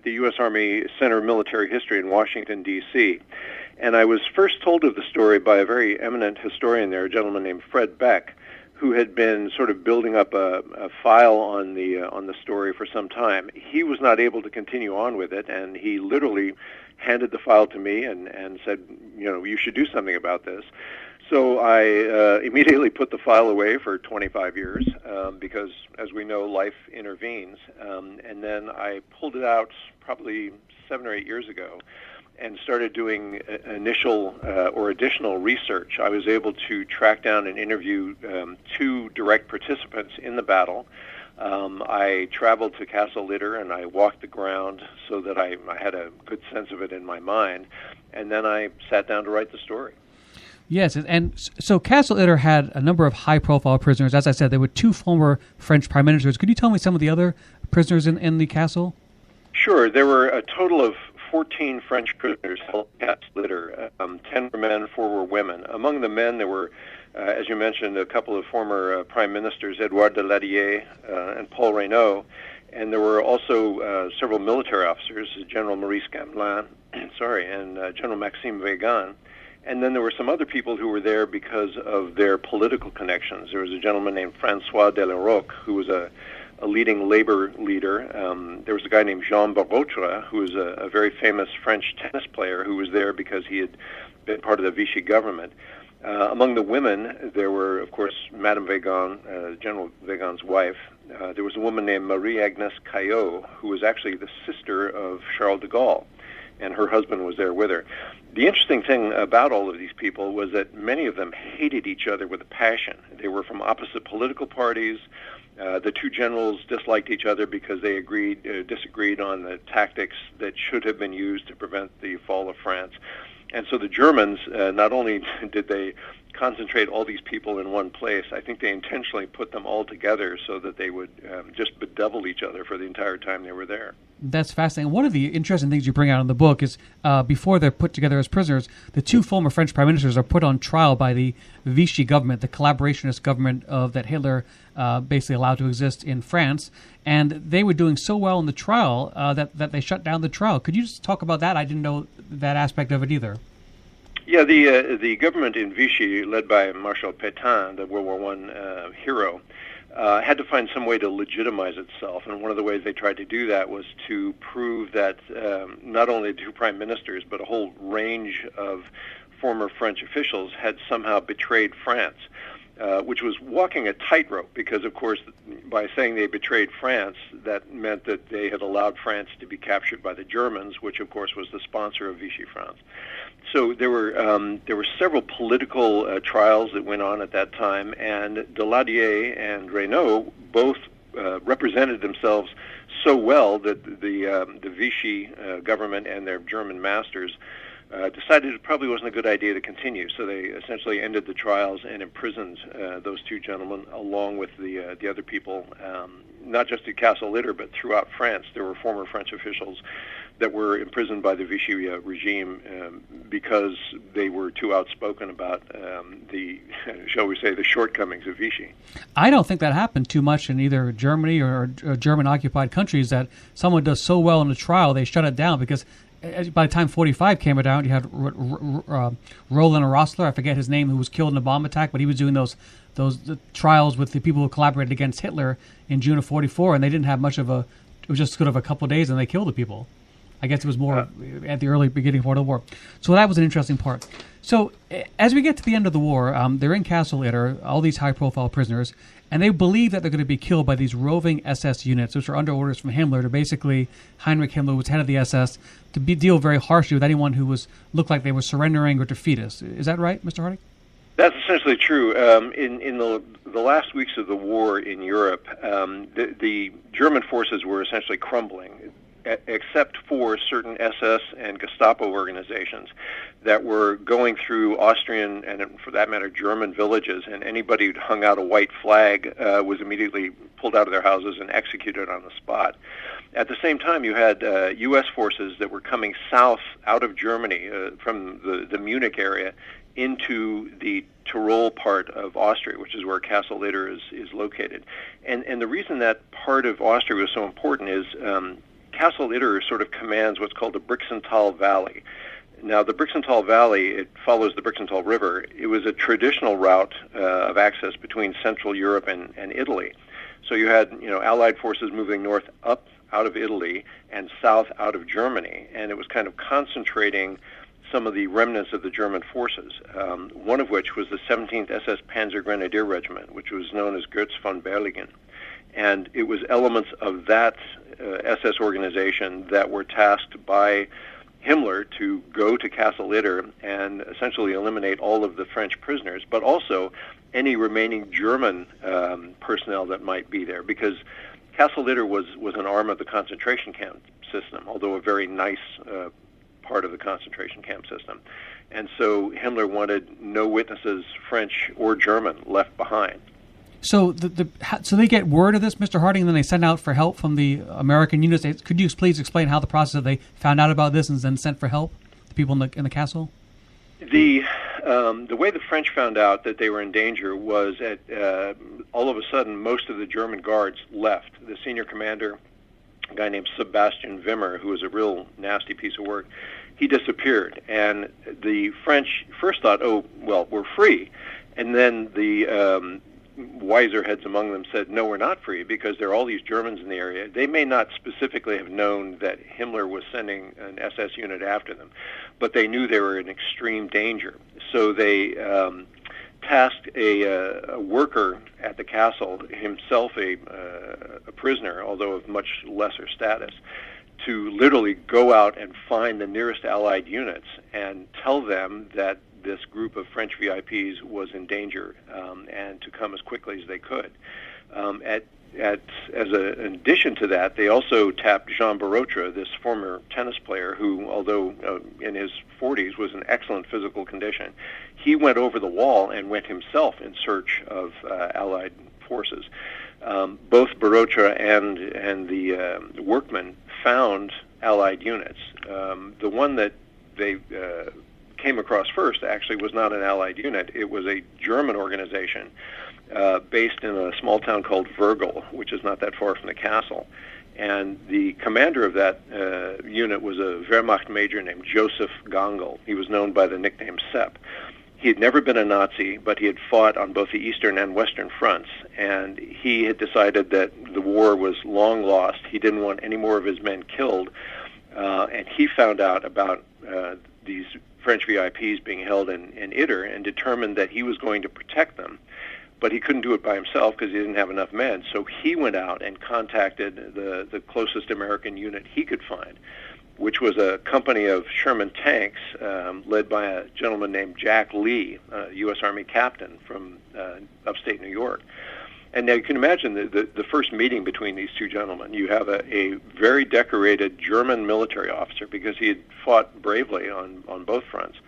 the U.S. Army Center of Military History in Washington, D.C., and I was first told of the story by a very eminent historian there, a gentleman named Fred Beck, who had been sort of building up a file on the story for some time. He was not able to continue on with it, and he literally handed the file to me and said, you should do something about this. So I immediately put the file away for 25 years because, as we know, life intervenes. And then I pulled it out probably 7 or 8 years ago and started doing initial or additional research. I was able to track down and interview 2 direct participants in the battle. I traveled to Castle Litter and I walked the ground so that I had a good sense of it in my mind, and then I sat down to write the story. Yes, and so Castle Litter had a number of high-profile prisoners. As I said, there were 2 former French prime ministers. Could you tell me some of the other prisoners in the castle? Sure. There were a total of 14 French prisoners held at Castle Litter. 10 were men, 4 were women. Among the men, there were, as you mentioned, a couple of former prime ministers, Edouard Daladier and Paul Reynaud, and there were also several military officers, General Maurice Gamelin, and General Maxime Weygand. And then there were some other people who were there because of their political connections. There was a gentleman named François Delaroque, who was a leading labor leader. There was a guy named Jean Barotra, who was a very famous French tennis player who was there because he had been part of the Vichy government. Among the women, there were, of course, Madame Weygand, General Weygand's wife. There was a woman named Marie-Agnes Caillot, who was actually the sister of Charles de Gaulle, and her husband was there with her. The interesting thing about all of these people was that many of them hated each other with a passion. They were from opposite political parties. The 2 generals disliked each other because they disagreed on the tactics that should have been used to prevent the fall of France. And so the Germans, not only did they concentrate all these people in one place, I think they intentionally put them all together so that they would just bedevil each other for the entire time they were there. That's fascinating. One of the interesting things you bring out in the book is before they're put together as prisoners, the 2 former French prime ministers are put on trial by the Vichy government, the collaborationist government that Hitler basically allowed to exist in France. And they were doing so well in the trial that they shut down the trial. Could you just talk about that? I didn't know that aspect of it either. Yeah, the government in Vichy, led by Marshal Pétain, the World War I hero, had to find some way to legitimize itself, and one of the ways they tried to do that was to prove that not only the 2 prime ministers, but a whole range of former French officials had somehow betrayed France, which was walking a tightrope because, of course, by saying they betrayed France, that meant that they had allowed France to be captured by the Germans, which, of course, was the sponsor of Vichy France. So there were several political trials that went on at that time, and Daladier and Reynaud both represented themselves so well that the Vichy government and their German masters decided it probably wasn't a good idea to continue. So they essentially ended the trials and imprisoned those 2 gentlemen along with the other people, not just at Castle Litter, but throughout France. There were former French officials that were imprisoned by the Vichy regime because they were too outspoken about shall we say, the shortcomings of Vichy. I don't think that happened too much in either Germany or German-occupied countries, that someone does so well in a trial, they shut it down, because by the time 45 came out, you had Roland Rossler, I forget his name, who was killed in a bomb attack, but he was doing those trials with the people who collaborated against Hitler in June of 44, and they didn't have much of it was just sort of a couple of days, and they killed the people. I guess it was more at the early beginning part of the war. So that was an interesting part. So as we get to the end of the war, they're in Castle Litter, all these high-profile prisoners, and they believe that they're going to be killed by these roving SS units, which are under orders from Himmler to basically, Heinrich Himmler, who was head of the SS, to deal very harshly with anyone who looked like they were surrendering or defeatist. Is that right, Mr. Harding? That's essentially true. In the last weeks of the war in Europe, the German forces were essentially crumbling, except for certain SS and Gestapo organizations that were going through Austrian and, for that matter, German villages, and anybody who hung out a white flag was immediately pulled out of their houses and executed on the spot. At the same time, you had U.S. forces that were coming south out of Germany from the Munich area into the Tyrol part of Austria, which is where Castle Litter is located. And the reason that part of Austria was so important is Castle Itter sort of commands what's called the Brixental Valley. Now, the Brixental Valley, it follows the Brixental River. It was a traditional route of access between Central Europe and Italy. So you had, Allied forces moving north up out of Italy and south out of Germany, and it was kind of concentrating some of the remnants of the German forces, one of which was the 17th SS Panzer Grenadier Regiment, which was known as Götz von Berligen. And it was elements of that SS organization that were tasked by Himmler to go to Castle Itter and essentially eliminate all of the French prisoners, but also any remaining German personnel that might be there, because Castle Itter was an arm of the concentration camp system, although a very nice part of the concentration camp system. And so Himmler wanted no witnesses, French or German, left behind. So so they get word of this, Mr. Harding, and then they send out for help from the American units. Could you please explain how the process of they found out about this and then sent for help, the people in the castle? The way the French found out that they were in danger was all of a sudden most of the German guards left. The senior commander, a guy named Sebastian Wimmer, who was a real nasty piece of work, he disappeared. And the French first thought, oh, well, we're free. And then the wiser heads among them said, no, we're not free, because there are all these Germans in the area. They may not specifically have known that Himmler was sending an SS unit after them, but they knew they were in extreme danger. So they tasked a worker at the castle, himself a prisoner, although of much lesser status, to literally go out and find the nearest Allied units and tell them that this group of French VIPs was in danger, and to come as quickly as they could. In addition to that, they also tapped Jean Barotra, this former tennis player who, although in his 40s, was in excellent physical condition. He went over the wall and went himself in search of Allied forces. Both Barotra and the workmen found Allied units. The one that they came across first actually was not an Allied unit. It was a German organization based in a small town called Virgil, which is not that far from the castle. And the commander of that unit was a Wehrmacht major named Joseph Gangl. He was known by the nickname Sepp. He had never been a Nazi, but he had fought on both the Eastern and Western fronts, and he had decided that the war was long lost. He didn't want any more of his men killed, and he found out about these French VIPs being held in Itter and determined that he was going to protect them. But he couldn't do it by himself because he didn't have enough men. So he went out and contacted the closest American unit he could find, which was a company of Sherman tanks led by a gentleman named Jack Lee, a U.S. Army captain from upstate New York. And now you can imagine the first meeting between these two gentlemen. You have a very decorated German military officer, because he had fought bravely on both fronts,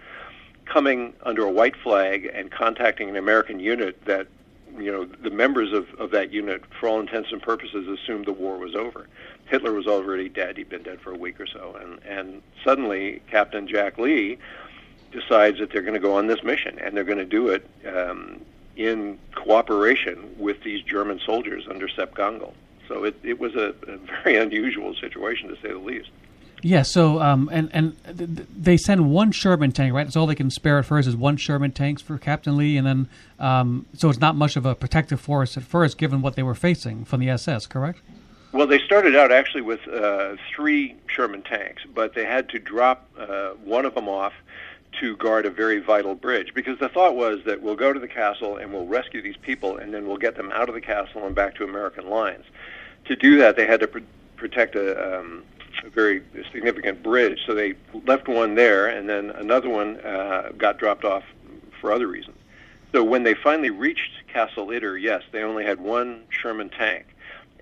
coming under a white flag and contacting an American unit that, the members of that unit, for all intents and purposes, assumed the war was over. Hitler was already dead. He'd been dead for a week or so. And suddenly, Captain Jack Lee decides that they're going to go on this mission, and they're going to do it in cooperation with these German soldiers under Sepp Gangl. So it was a very unusual situation, to say the least. Yeah, so they send one Sherman tank, right? That's all they can spare at first is one Sherman tank for Captain Lee, and then so it's not much of a protective force at first, given what they were facing from the SS, correct? Well, they started out actually with 3 Sherman tanks, but they had to drop one of them off to guard a very vital bridge, because the thought was that we'll go to the castle and we'll rescue these people, and then we'll get them out of the castle and back to American lines. To do that, they had to protect a very significant bridge, so they left one there, and then another one got dropped off for other reasons. So when they finally reached Castle Itter, yes, they only had one Sherman tank.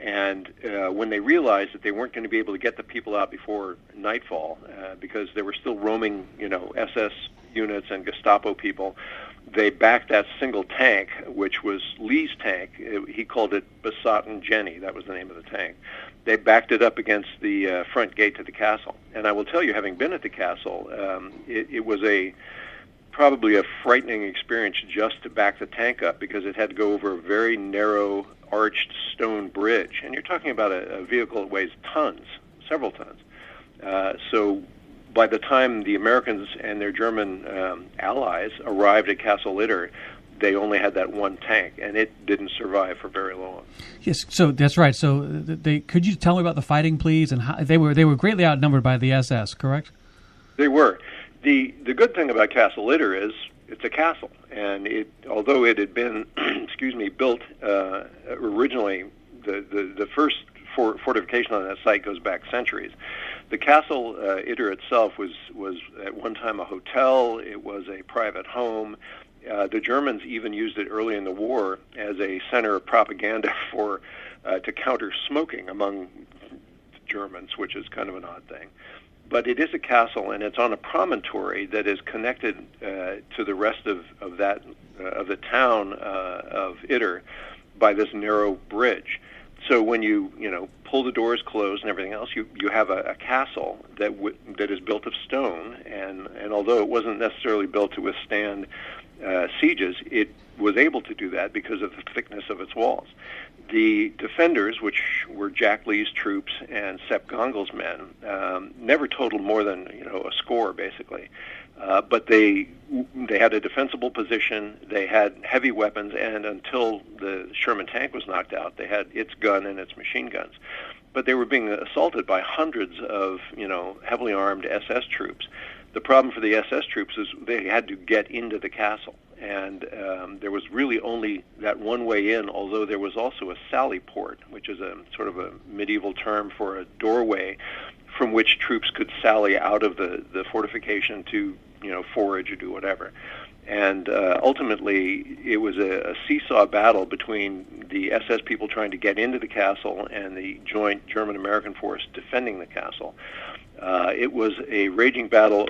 And when they realized that they weren't going to be able to get the people out before nightfall, because there were still roaming, SS units and Gestapo people, they backed that single tank, which was Lee's tank. He called it Besotten Jenny. That was the name of the tank. They backed it up against the front gate to the castle. And I will tell you, having been at the castle, it was probably a frightening experience just to back the tank up, because it had to go over a very narrow arched stone bridge, and you're talking about a vehicle that weighs tons. several tons. So by the time the Americans and their German allies arrived at Castle Litter, they only had that one tank, and it didn't survive for very long. Yes, so that's right. So could you tell me about the fighting, please? And how, they were greatly outnumbered by the SS, correct? They were. The good thing about Castle Litter is it's a castle, and although it had been built originally, the first fortification on that site goes back centuries. The Castle Litter itself was at one time a hotel. It was a private home. The Germans even used it early in the war as a center of propaganda to counter smoking among Germans, which is kind of an odd thing. But it is a castle, and it's on a promontory that is connected to the rest of the town of Itter by this narrow bridge. So when you pull the doors closed and everything else, you have a castle that is built of stone, and although it wasn't necessarily built to withstand sieges, it was able to do that because of the thickness of its walls. The defenders, which were Jack Lee's troops and Sepp Gongel's men, never totaled more than a score, basically. But they had a defensible position. They had heavy weapons, and until the Sherman tank was knocked out, they had its gun and its machine guns. But they were being assaulted by hundreds of heavily armed SS troops. The problem for the SS troops is they had to get into the castle, and there was really only that one way in, although there was also a sally port, which is a sort of a medieval term for a doorway from which troops could sally out of the fortification to forage or do whatever. And ultimately, it was a seesaw battle between the SS people trying to get into the castle and the joint German-American force defending the castle. It was a raging battle.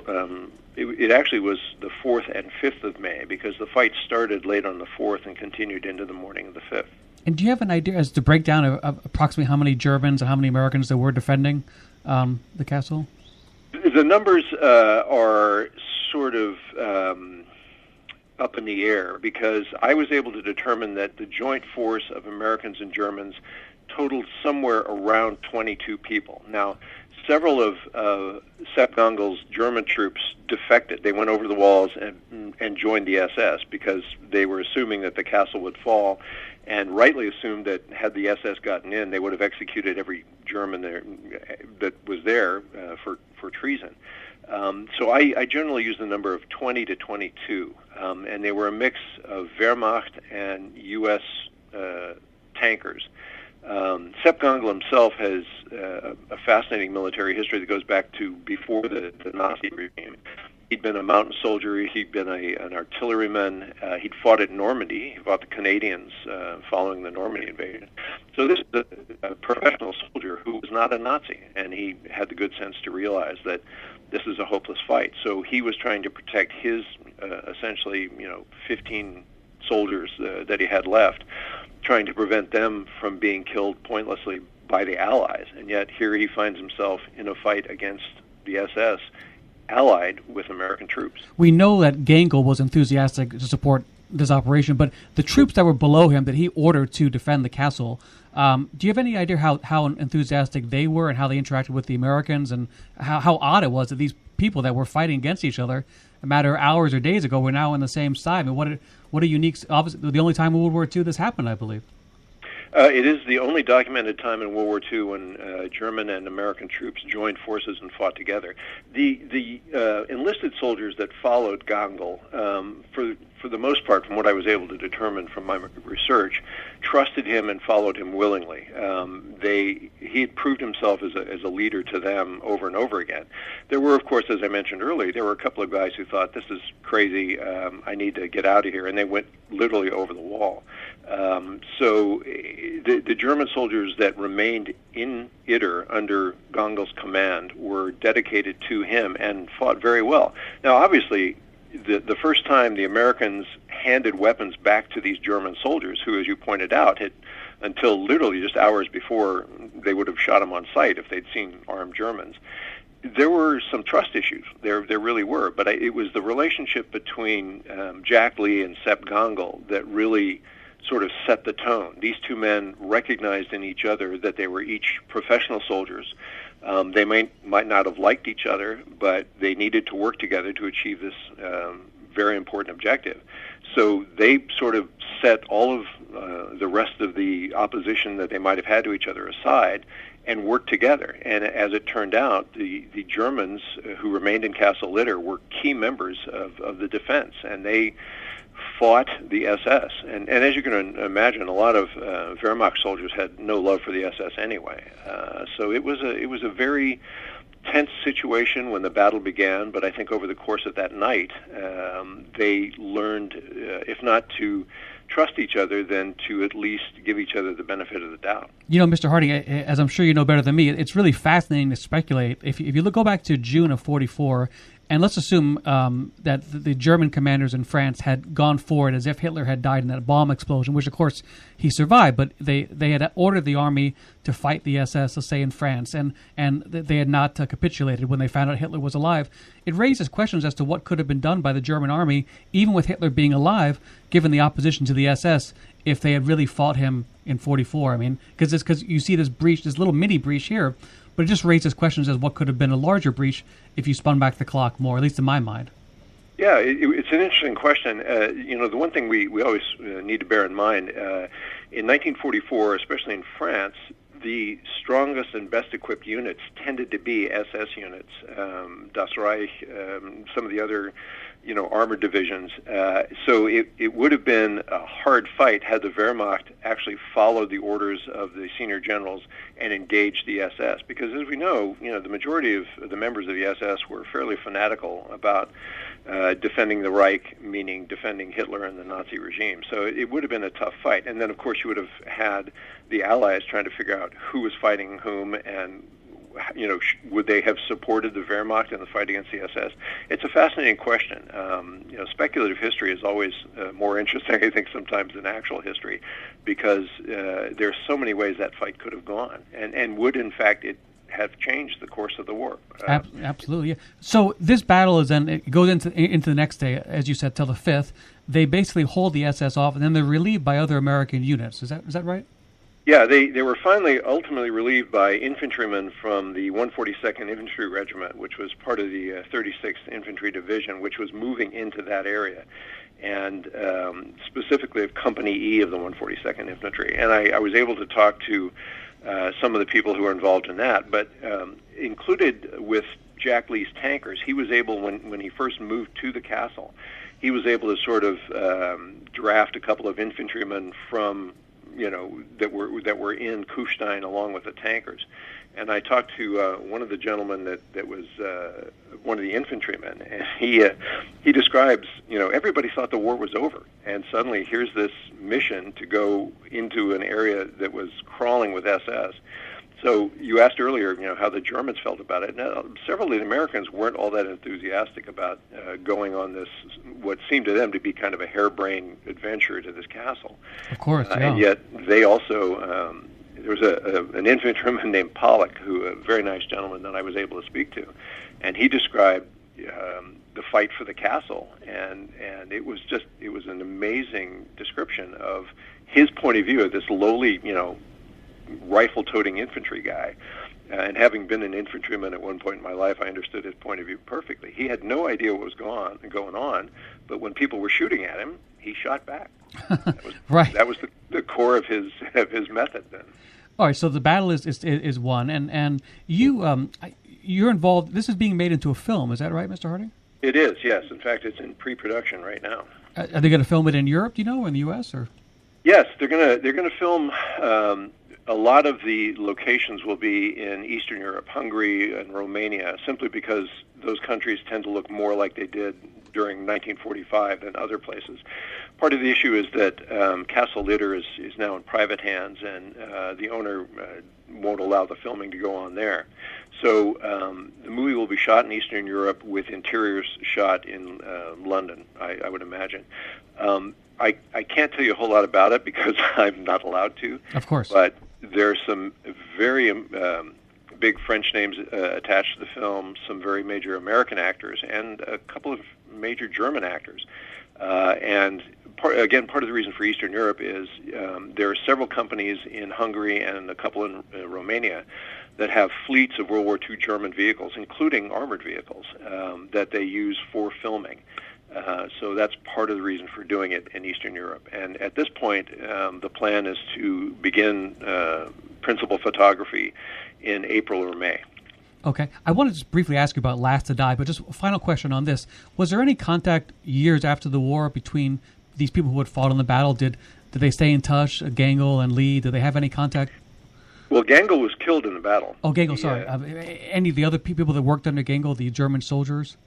It actually was the 4th and 5th of May, because the fight started late on the 4th and continued into the morning of the 5th. And do you have an idea as to breakdown of approximately how many Germans and how many Americans there were defending the castle? The numbers are sort of up in the air, because I was able to determine that the joint force of Americans and Germans totaled somewhere around 22 people. Now, several of Sepp Gongel's German troops defected. They went over the walls and joined the SS because they were assuming that the castle would fall, and rightly assumed that had the SS gotten in, they would have executed every German there that was there for treason. So I generally use the number of 20 to 22, and they were a mix of Wehrmacht and U.S. tankers. Sepp Gongel himself has a fascinating military history that goes back to before the Nazi regime. He'd been a mountain soldier. He'd been an artilleryman. He'd fought at Normandy. He fought the Canadians following the Normandy invasion. So this is a professional soldier who was not a Nazi, and he had the good sense to realize that this is a hopeless fight. So he was trying to protect his essentially 15 soldiers that he had left, trying to prevent them from being killed pointlessly by the Allies. And yet here he finds himself in a fight against the SS, allied with American troops. We know that Gangel was enthusiastic to support this operation, but the troops that were below him that he ordered to defend the castle, do you have any idea how enthusiastic they were and how they interacted with the Americans, and how odd it was that these people that were fighting against each other a matter of hours or days ago were now on the same side? I mean, what a unique, obviously the only time in World War II this happened, I believe. It is the only documented time in World War II when German and American troops joined forces and fought together. The enlisted soldiers that followed Gongel, for the most part, from what I was able to determine from my research, trusted him and followed him willingly. He had proved himself as a leader to them over and over again. There were, of course, as I mentioned earlier, there were a couple of guys who thought, this is crazy, I need to get out of here, and they went literally over the wall. So the German soldiers that remained in Itter under Gongel's command were dedicated to him and fought very well. Now, obviously, the first time the Americans handed weapons back to these German soldiers, who, as you pointed out, had, until literally just hours before, they would have shot them on sight if they'd seen armed Germans, there were some trust issues. There really were. But it was the relationship between Jack Lee and Sepp Gongel that really sort of set the tone. These two men recognized in each other that they were each professional soldiers They might not have liked each other, but they needed to work together to achieve this very important objective. So they sort of set all of the rest of the opposition that they might have had to each other aside and worked together. And as it turned out, the Germans who remained in Castle Litter were key members of the defense, and they fought the SS. And as you can imagine, a lot of Wehrmacht soldiers had no love for the SS anyway. So it was a very tense situation when the battle began, but I think over the course of that night, they learned, if not to trust each other, then to at least give each other the benefit of the doubt. You know, Mr. Harding, as I'm sure you know better than me, it's really fascinating to speculate. If you go back to June of 44, and let's assume that the German commanders in France had gone forward as if Hitler had died in that bomb explosion, which of course he survived, but they had ordered the army to fight the SS, let's say in France, and they had not capitulated when they found out Hitler was alive. It raises questions as to what could have been done by the German army, even with Hitler being alive, given the opposition to the SS, if they had really fought him in 44. I mean, because you see this breach, this little mini breach here, but it just raises questions as what could have been a larger breach if you spun back the clock more, at least in my mind. Yeah, it's an interesting question. The one thing we always need to bear in mind, in 1944, especially in France, the strongest and best equipped units tended to be SS units, Das Reich, some of the other armored divisions. So it would have been a hard fight had the Wehrmacht actually followed the orders of the senior generals and engaged the SS. Because as we know, the majority of the members of the SS were fairly fanatical about defending the Reich, meaning defending Hitler and the Nazi regime. So it would have been a tough fight. And then, of course, you would have had the Allies trying to figure out who was fighting whom and would they have supported the Wehrmacht in the fight against the SS? It's a fascinating question. Speculative history is always more interesting, I think, sometimes than actual history, because there are so many ways that fight could have gone, and would, in fact, it have changed the course of the war. Absolutely. Yeah. So this battle it goes into the next day, as you said, till the 5th. They basically hold the SS off, and then they're relieved by other American units. Is that right? Yeah, they were ultimately relieved by infantrymen from the 142nd Infantry Regiment, which was part of the 36th Infantry Division, which was moving into that area, and specifically of Company E of the 142nd Infantry. And I was able to talk to some of the people who were involved in that, but included with Jack Lee's tankers, he was able, when he first moved to the castle, he was able to sort of draft a couple of infantrymen from that were in Kufstein along with the tankers. And I talked to one of the gentlemen that was one of the infantrymen, and he describes, everybody thought the war was over, and suddenly here's this mission to go into an area that was crawling with SS. So you asked earlier, how the Germans felt about it. Now, several of the Americans weren't all that enthusiastic about going on this, what seemed to them to be kind of a harebrained adventure to this castle. Of course, yeah. And yet they also, there was an infantryman named Pollock, a very nice gentleman that I was able to speak to, and he described the fight for the castle, and it was an amazing description of his point of view of this lowly, rifle-toting infantry guy. And having been an infantryman at one point in my life, I understood his point of view perfectly. He had no idea what was going on, but when people were shooting at him, he shot back. Right. That was the core of his method then. All right, so the battle is won, and you're involved. This is being made into a film, is that right, Mr. Harding? It is, yes. In fact, it's in pre-production right now. Are they going to film it in Europe? Do you know, or in the U.S. or? Yes, they're gonna film. A lot of the locations will be in Eastern Europe, Hungary and Romania, simply because those countries tend to look more like they did during 1945 than other places. Part of the issue is that Castle Litter is now in private hands, and the owner won't allow the filming to go on there. So the movie will be shot in Eastern Europe with interiors shot in London, I would imagine. I can't tell you a whole lot about it because I'm not allowed to. Of course. But there are some very big French names attached to the film, some very major American actors, and a couple of major German actors. And part of the reason for Eastern Europe is there are several companies in Hungary and a couple in Romania that have fleets of World War II German vehicles, including armored vehicles, that they use for filming. So that's part of the reason for doing it in Eastern Europe. And at this point, the plan is to begin principal photography in April or May. Okay. I wanted to just briefly ask you about Last to Die, but just a final question on this. Was there any contact years after the war between these people who had fought in the battle? Did they stay in touch, Gangel and Lee? Did they have any contact? Well, Gangel was killed in the battle. Oh, Gangel, sorry. Any of the other people that worked under Gangel, the German soldiers?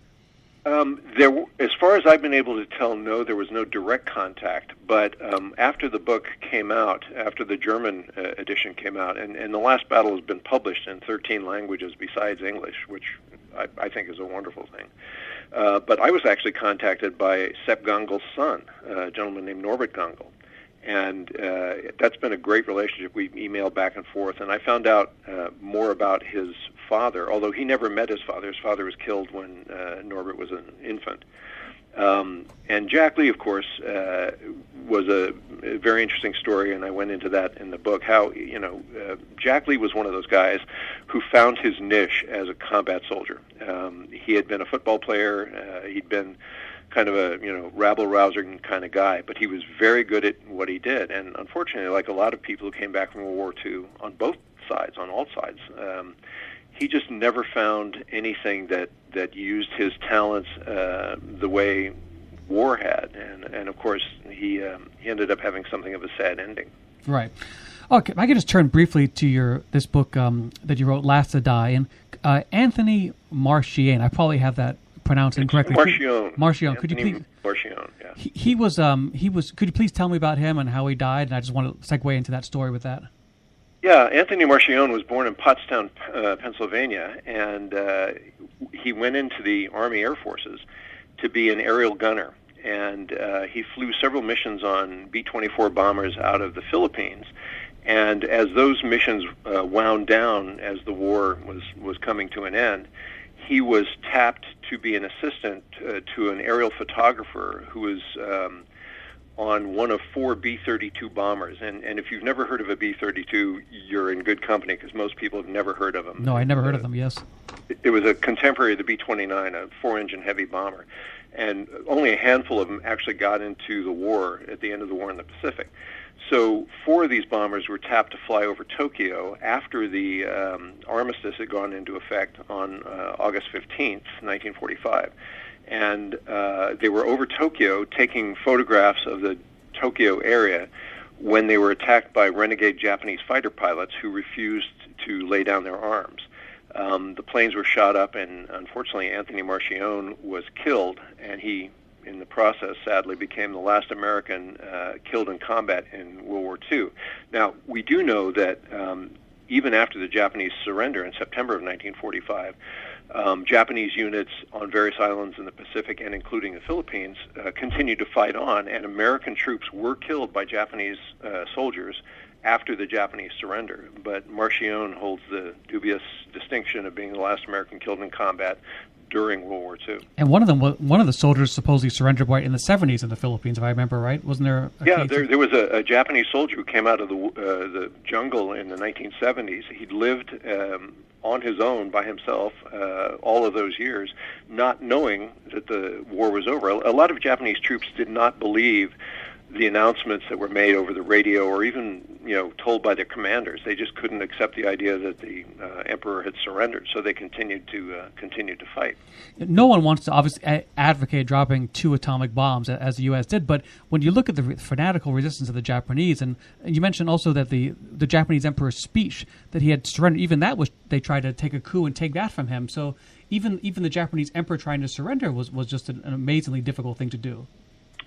As far as I've been able to tell, no, there was no direct contact. But after the book came out, after the German edition came out, and The Last Battle has been published in 13 languages besides English, which I think is a wonderful thing. But I was actually contacted by Sepp Gangel's son, a gentleman named Norbert Gangel. And that's been a great relationship. We emailed back and forth, and I found out more about his father, although he never met his father. His father was killed when Norbert was an infant. And Jack Lee, of course, was a very interesting story, and I went into that in the book, how, Jack Lee was one of those guys who found his niche as a combat soldier. He had been a football player. He'd been kind of a rabble-rousing kind of guy, but he was very good at what he did. And unfortunately, like a lot of people who came back from World War II, on both sides, on all sides, he just never found anything that used his talents the way war had. And of course, he ended up having something of a sad ending. Right. Okay, if I could just turn briefly to this book that you wrote, Last to Die, and Anthony Marchione. I probably have that pronounced incorrectly. Marchione. Could you please? Marchione. Yeah. He was. Could you please tell me about him and how he died? And I just want to segue into that story with that. Yeah, Anthony Marchione was born in Pottstown, Pennsylvania, and he went into the Army Air Forces to be an aerial gunner. And he flew several missions on B-24 bombers out of the Philippines. And as those missions wound down, as the war was coming to an end, he was tapped to be an assistant to an aerial photographer who was on one of 4 B-32 bombers. And if you've never heard of a B-32, you're in good company, because most people have never heard of them. No, I never heard of them, yes. It was a contemporary of the B-29, a 4-engine heavy bomber. And only a handful of them actually got into the war at the end of the war in the Pacific. So 4 of these bombers were tapped to fly over Tokyo after the armistice had gone into effect on August 15th, 1945. And they were over Tokyo taking photographs of the Tokyo area when they were attacked by renegade Japanese fighter pilots who refused to lay down their arms. The planes were shot up, and unfortunately Anthony Marchione was killed, and he, in the process, sadly became the last American killed in combat in World War II. Now, we do know that even after the Japanese surrender in September of 1945, Japanese units on various islands in the Pacific, and including the Philippines, continued to fight on, and American troops were killed by Japanese soldiers after the Japanese surrender. But Marchione holds the dubious distinction of being the last American killed in combat during World War II. And one of the soldiers supposedly surrendered right in the 70s in the Philippines, if I remember right. Wasn't there? There was a Japanese soldier who came out of the jungle in the 1970s. He'd lived on his own by himself all of those years, not knowing that the war was over. A lot of Japanese troops did not believe the announcements that were made over the radio, or even told by their commanders. They just couldn't accept the idea that the emperor had surrendered, so they continued to fight. No one wants to obviously advocate dropping 2 atomic bombs, as the U.S. did, but when you look at the fanatical resistance of the Japanese, and you mentioned also that the Japanese emperor's speech that he had surrendered, even that was, they tried to take a coup and take that from him. So even the Japanese emperor trying to surrender was just an amazingly difficult thing to do.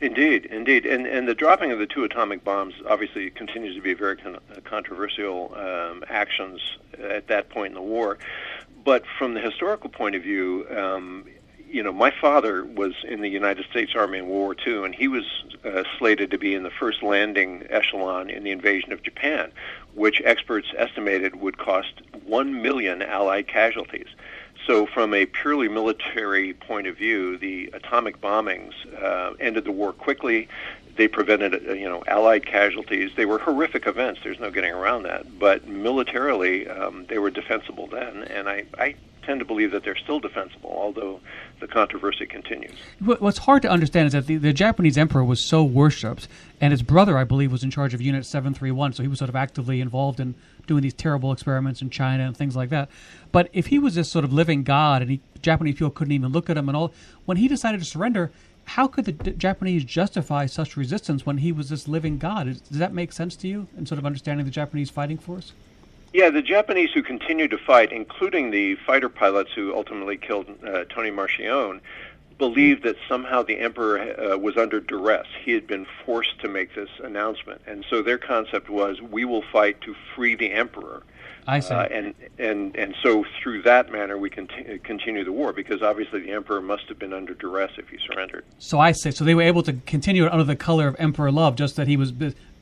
Indeed. And the dropping of the 2 atomic bombs obviously continues to be very controversial actions at that point in the war. But from the historical point of view, my father was in the United States Army in World War II, and he was slated to be in the first landing echelon in the invasion of Japan, which experts estimated would cost 1 million Allied casualties. So from a purely military point of view, the atomic bombings ended the war quickly. They prevented, Allied casualties. They were horrific events. There's no getting around that. But militarily, they were defensible then, and I tend to believe that they're still defensible, although the controversy continues. What's hard to understand is that the Japanese emperor was so worshipped, and his brother, I believe, was in charge of Unit 731, so he was sort of actively involved in doing these terrible experiments in China and things like that. But if he was this sort of living god, and Japanese people couldn't even look at him and all, when he decided to surrender, how could the Japanese justify such resistance when he was this living god? Does that make sense to you in sort of understanding the Japanese fighting force? Yeah, the Japanese who continued to fight, including the fighter pilots who ultimately killed Tony Marchione, believed that somehow the emperor was under duress. He had been forced to make this announcement. And so their concept was, we will fight to free the emperor. I see. And so through that manner, we continue the war, because obviously the emperor must have been under duress if he surrendered. So I see. So they were able to continue under the color of emperor love, just that he was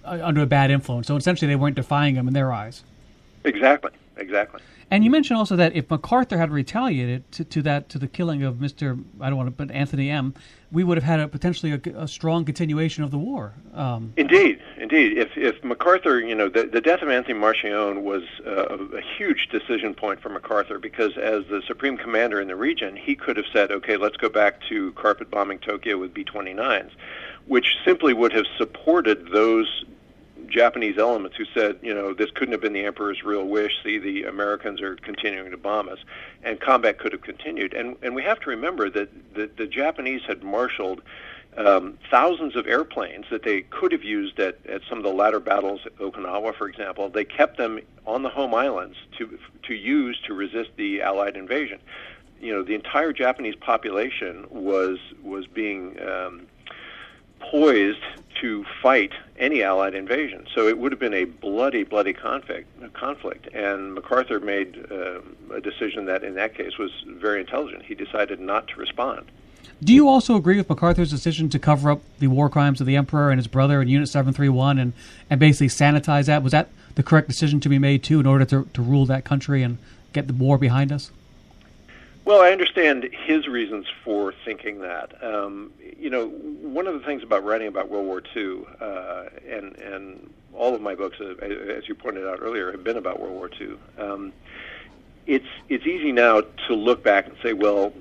under a bad influence. So essentially they weren't defying him in their eyes. Exactly. And you mentioned also that if MacArthur had retaliated to the killing of Mr. I don't want to, but Anthony M., we would have had potentially a strong continuation of the war. Indeed. If MacArthur, the death of Anthony Marchione was a huge decision point for MacArthur, because as the supreme commander in the region, he could have said, okay, let's go back to carpet bombing Tokyo with B-29s, which simply would have supported those Japanese elements who said, this couldn't have been the emperor's real wish. See, the Americans are continuing to bomb us, and combat could have continued. And we have to remember that the Japanese had marshaled thousands of airplanes that they could have used at some of the latter battles at Okinawa, for example. They kept them on the home islands to use to resist the Allied invasion. The entire Japanese population was being poised to fight any Allied invasion. So it would have been a bloody conflict. And MacArthur made a decision that in that case was very intelligent. He decided not to respond. Do you also agree with MacArthur's decision to cover up the war crimes of the emperor and his brother in Unit 731 and basically sanitize that? Was that the correct decision to be made, too, in order to rule that country and get the war behind us? Well, I understand his reasons for thinking that. One of the things about writing about World War II, and all of my books, as you pointed out earlier, have been about World War II. It's easy now to look back and say, well,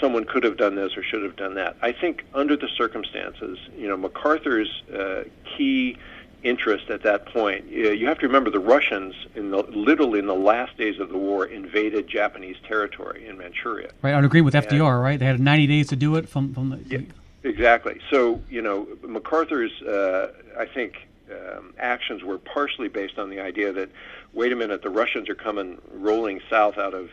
someone could have done this or should have done that. I think under the circumstances, MacArthur's key interest at that point, you have to remember the Russians, literally in the last days of the war, invaded Japanese territory in Manchuria. Right, I would agree with FDR, right? They had 90 days to do it from the... Yeah, exactly. So, MacArthur's, I think, actions were partially based on the idea that, wait a minute, the Russians are coming rolling south out of,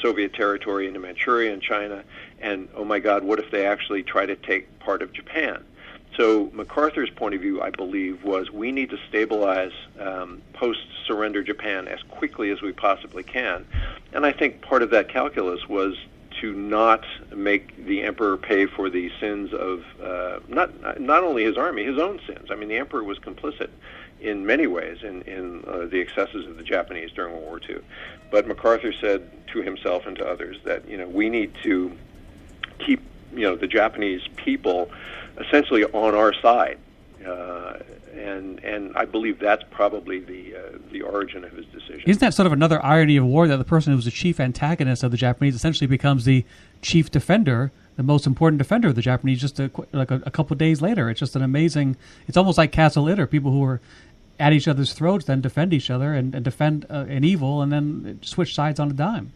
Soviet territory into Manchuria and China, and, oh my God, what if they actually try to take part of Japan? So MacArthur's point of view, I believe, was we need to stabilize post-surrender Japan as quickly as we possibly can. And I think part of that calculus was to not make the emperor pay for the sins of not only his army, his own sins. I mean, the emperor was complicit in many ways in the excesses of the Japanese during World War II. But MacArthur said to himself and to others that, we need to keep, the Japanese people essentially on our side, and I believe that's probably the origin of his decision. Isn't that sort of another irony of war, that the person who was the chief antagonist of the Japanese essentially becomes the chief defender, the most important defender of the Japanese, just a couple of days later? It's just an amazing. It's almost like Castle Litter, people who were at each other's throats, then defend each other and defend an evil, and then switch sides on a dime.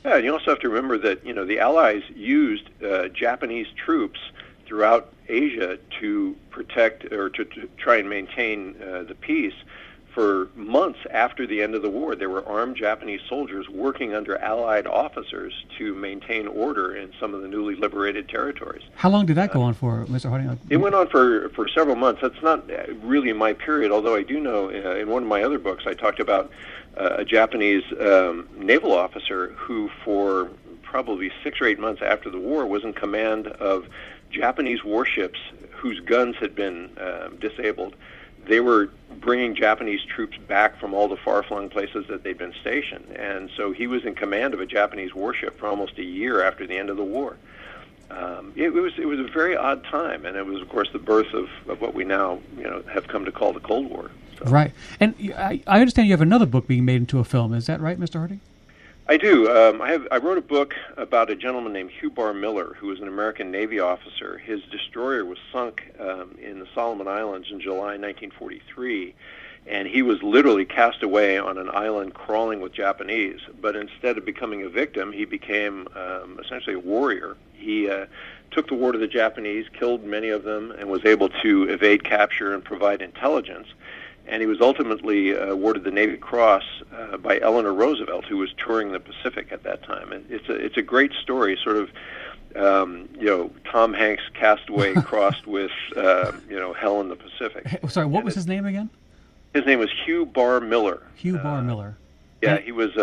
Yeah, and you also have to remember that the Allies used Japanese troops throughout Asia to protect or to try and maintain the peace for months after the end of the war. There were armed Japanese soldiers working under Allied officers to maintain order in some of the newly liberated territories. How long did that go on for, Mr. Harding? It went on for several months. That's not really my period, although I do know in one of my other books I talked about a Japanese naval officer who for probably 6 or 8 months after the war was in command of Japanese warships whose guns had been disabled they were bringing Japanese troops back from all the far-flung places that they'd been stationed. And so he was in command of a Japanese warship for almost a year after the end of the war. It was a very odd time, and it was, of course, the birth of what we now have come to call the Cold War. So. Right. And I understand you have another book being made into a film. Is that right, Mr. Harding? I do. I wrote a book about a gentleman named Hugh Barr Miller, who was an American Navy officer. His destroyer was sunk in the Solomon Islands in July 1943, and he was literally cast away on an island crawling with Japanese. But instead of becoming a victim, he became essentially a warrior. He took the war to the Japanese, killed many of them, and was able to evade capture and provide intelligence. And he was ultimately awarded the Navy Cross by Eleanor Roosevelt, who was touring the Pacific at that time. And it's a great story, sort of Tom Hanks Castaway crossed with Hell in the Pacific. Sorry, what was his name again? His name was Hugh Barr Miller. Hugh Barr Miller. Yeah, he was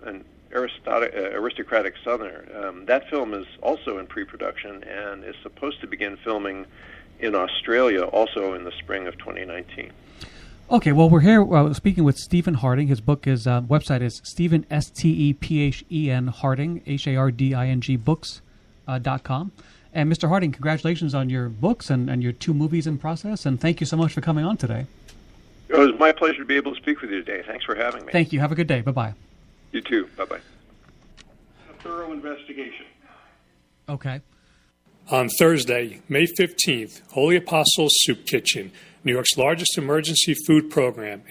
an aristocratic Southerner. That film is also in pre-production and is supposed to begin filming in Australia also in the spring of 2019. Okay, well, we're here speaking with Stephen Harding. His book is website is Stephen Stephen Harding HARDING books.com. And Mr. Harding, congratulations on your books and your 2 movies in process. And thank you so much for coming on today. It was my pleasure to be able to speak with you today. Thanks for having me. Thank you. Have a good day. Bye-bye. You too. Bye-bye. A thorough investigation. Okay. On Thursday, May 15th, Holy Apostles Soup Kitchen, New York's largest emergency food program,